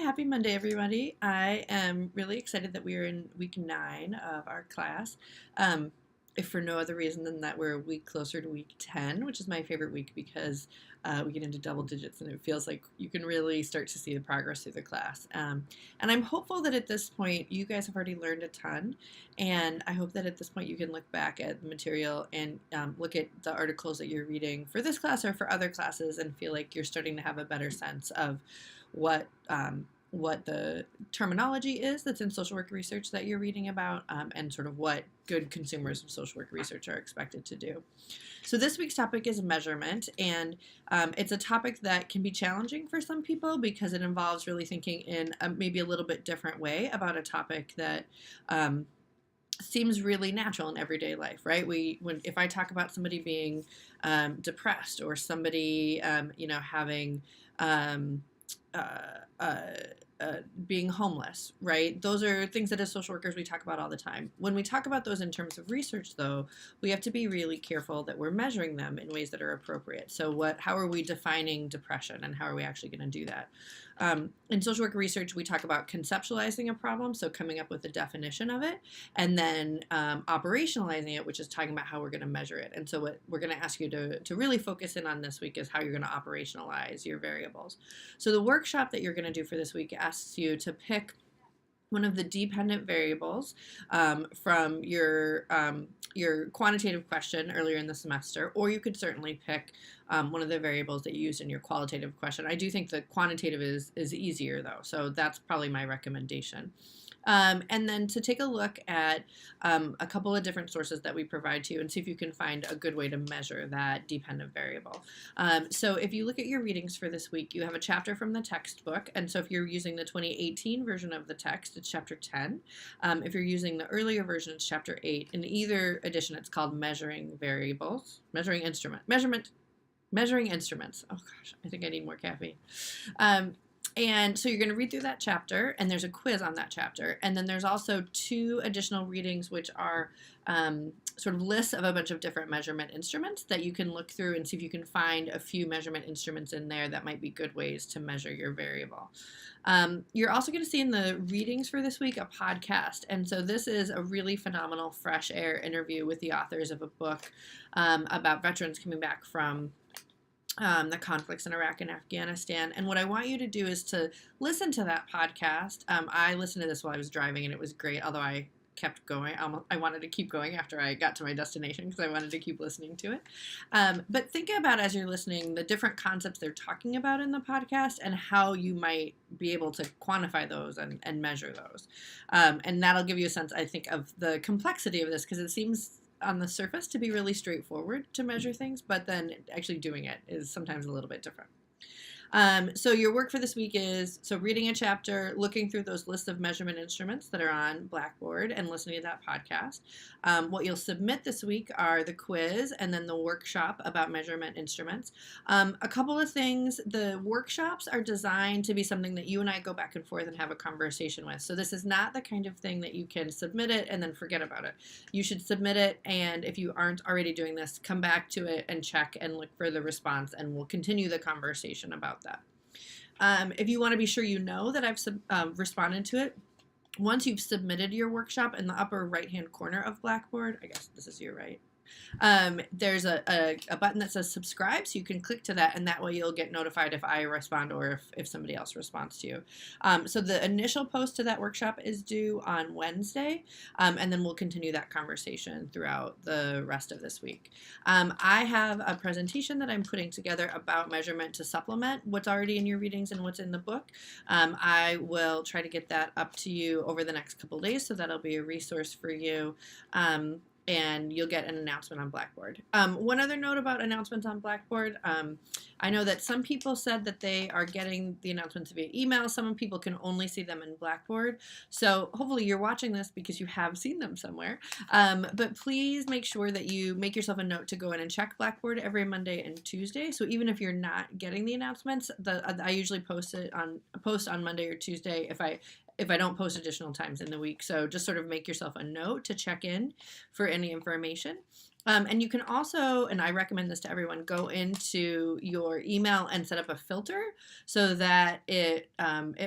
Happy Monday, everybody. I am really excited that we are in week 9 of our class. If for no other reason than that we're a week closer to week 10, which is my favorite week because we get into double digits and it feels like you can really start to see the progress through the class. And I'm hopeful that at this point you guys have already learned a ton, and I hope that at this point you can look back at the material and look at the articles that you're reading for this class or for other classes and feel like you're starting to have a better sense of what the terminology is that's in social work research that you're reading about, and sort of what good consumers of social work research are expected to do. So this week's topic is measurement, and it's a topic that can be challenging for some people because it involves really thinking in maybe a little bit different way about a topic that seems really natural in everyday life, right? If I talk about somebody being depressed or somebody, having being homeless, right? Those are things that as social workers we talk about all the time. When we talk about those in terms of research, though, we have to be really careful that we're measuring them in ways that are appropriate. So how are we defining depression, and how are we actually going to do that? In social work research, we talk about conceptualizing a problem, so coming up with a definition of it, and then operationalizing it, which is talking about how we're going to measure it. And so what we're going to ask you to really focus in on this week is how you're going to operationalize your variables. So the workshop that you're going to do for this week asks you to pick one of the dependent variables from your quantitative question earlier in the semester, or you could certainly pick one of the variables that you used in your qualitative question. I do think the quantitative is easier, though, so that's probably my recommendation. And then to take a look at a couple of different sources that we provide to you and see if you can find a good way to measure that dependent variable. So if you look at your readings for this week, you have a chapter from the textbook. And so if you're using the 2018 version of the text, it's chapter 10. If you're using the earlier version, it's chapter 8. In either edition, it's called Measuring Instruments. Oh gosh, I think I need more caffeine. And so you're going to read through that chapter, and there's a quiz on that chapter. And then there's also 2 additional readings, which are sort of lists of a bunch of different measurement instruments that you can look through and see if you can find a few measurement instruments in there that might be good ways to measure your variable. You're also going to see in the readings for this week a podcast. And so this is a really phenomenal fresh air interview with the authors of a book about veterans coming back from the conflicts in Iraq and Afghanistan. And what I want you to do is to listen to that podcast. I listened to this while I was driving, and it was great, although I kept going. I wanted to keep going after I got to my destination because I wanted to keep listening to it. But think about, as you're listening, the different concepts they're talking about in the podcast and how you might be able to quantify those and measure those. And that'll give you a sense, I think, of the complexity of this, because it seems on the surface to be really straightforward to measure things, but then actually doing it is sometimes a little bit different. So your work for this week is reading a chapter, looking through those lists of measurement instruments that are on Blackboard, and listening to that podcast. What you'll submit this week are the quiz and then the workshop about measurement instruments. A couple of things: the workshops are designed to be something that you and I go back and forth and have a conversation with. So this is not the kind of thing that you can submit it and then forget about it. You should submit it, and if you aren't already doing this, come back to it and check and look for the response, and we'll continue the conversation about that. If you want to be sure you know that I've responded to it, once you've submitted your workshop, in the upper right-hand corner of Blackboard, I guess this is your right, there's a button that says subscribe, so you can click to that, and that way you'll get notified if I respond or if somebody else responds to you. So the initial post to that workshop is due on Wednesday, and then we'll continue that conversation throughout the rest of this week. I have a presentation that I'm putting together about measurement to supplement what's already in your readings and what's in the book. I will try to get that up to you over the next couple days, so that'll be a resource for you. And you'll get an announcement on Blackboard. One other note about announcements on Blackboard. I know that some people said that they are getting the announcements via email. Some people can only see them in Blackboard. So hopefully you're watching this because you have seen them somewhere. But please make sure that you make yourself a note to go in and check Blackboard every Monday and Tuesday. So even if you're not getting the announcements, I usually post on Monday or Tuesday if I don't post additional times in the week. So just sort of make yourself a note to check in for any information. And you can also, and I recommend this to everyone, go into your email and set up a filter so that it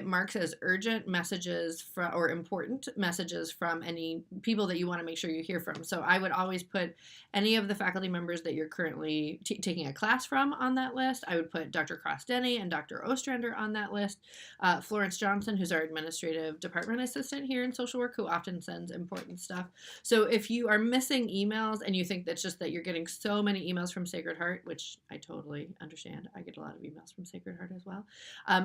marks as urgent messages or important messages from any people that you want to make sure you hear from. So I would always put any of the faculty members that you're currently taking a class from on that list. I would put Dr. Cross-Denny and Dr. Ostrander on that list. Florence Johnson, who's our administrative department assistant here in social work, who often sends important stuff. So if you are missing emails and you think that's just that you're getting so many emails from Sacred Heart, which I totally understand. I get a lot of emails from Sacred Heart as well.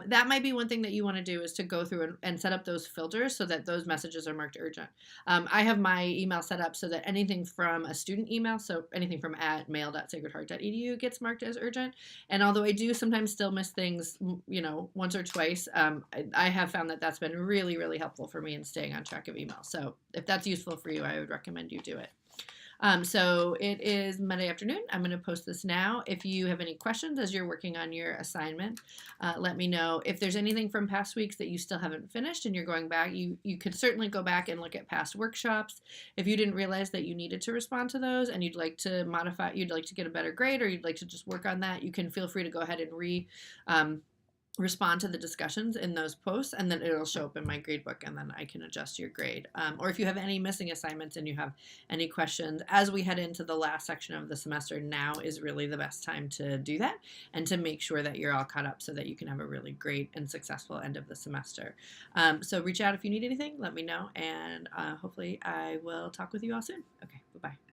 That might be one thing that you want to do, is to go through and set up those filters so that those messages are marked urgent. I have my email set up so that anything from a student email, so anything from @mail.sacredheart.edu, gets marked as urgent. And although I do sometimes still miss things, once or twice, I have found that that's been really, really helpful for me in staying on track of emails. So if that's useful for you, I would recommend you do it. So it is Monday afternoon. I'm going to post this now. If you have any questions as you're working on your assignment, let me know. If there's anything from past weeks that you still haven't finished and you're going back, you could certainly go back and look at past workshops. If you didn't realize that you needed to respond to those and you'd like to modify, you'd like to get a better grade, or you'd like to just work on that, you can feel free to go ahead and respond to the discussions in those posts, and then it'll show up in my grade book, and then I can adjust your grade. Or if you have any missing assignments and you have any questions as we head into the last section of the semester, now is really the best time to do that and to make sure that you're all caught up so that you can have a really great and successful end of the semester. So reach out if you need anything, let me know, and hopefully I will talk with you all soon. Okay, bye-bye.